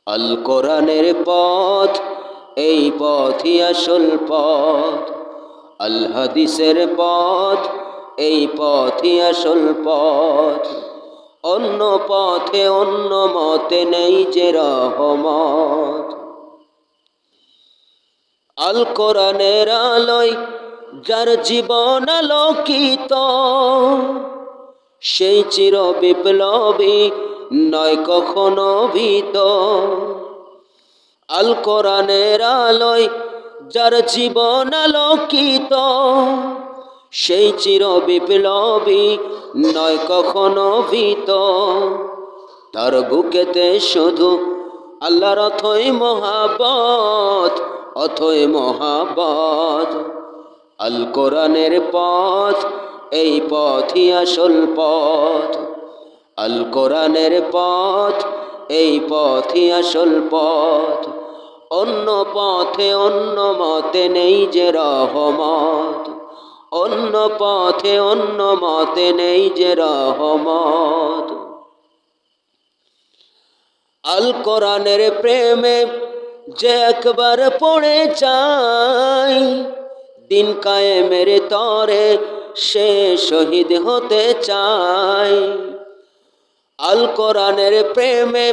আল কোরআনের পথ, এই পথই আসল পথ। আল হাদিসের পথ, এই পথই আসল পথ। অন্য পথে অন্য মতে নেই যে রহমত। আল কোরআনের আলোয় যার জীবন আলোকিত, সেই চির বিপ্লবী নয় কখনো ভীত। আল কোরআনের আলোয় যার জীবন আলোকিত, সেই চির বিপ্লবী নয় কখনো ভীত। তার বুকেতে শুধু আল্লাহর অথই মহাব্বত, অথই মহাব্বত। আল কোরআনের পথ, এই পথই আসল পথ। আল কোরআনের পথ, এই পথই আসল পথ। অন্য পথে অন্য মতে নেই যে রহমত। অন্য পথে অন্য মতে নেই যে রহমত। আল কোরআনের প্রেমে যে একবার পড়ে যায়, দিন কায়েমের তরে সে শহীদ হতে চায়। আল কোরআনের প্রেমে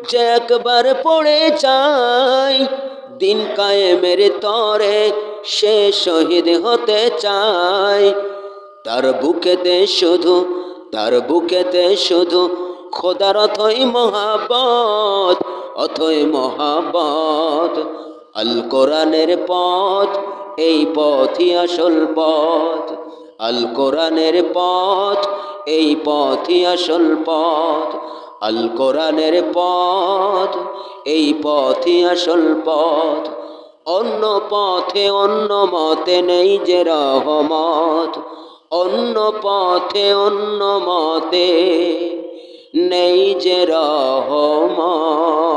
যে একবার পড়ে যায়, দিন কায়েমের তরে সে শহীদ হতে চায়। তার বুকেতে শুধু, তার বুকেতে শুধু খোদার অথই মহাব্বত, অথই মহাব্বত। আল কোরআনের পথ, এই পথই আসল পথ। আল কোরআনের পথ, এই পথই আসল পথ। আল কোরআনের পথ, এই পথই আসল পথ। অন্য পথে অন্য মতে নেই যে রহমত। অন্য পথে অন্য মতে নেই যে রহমত।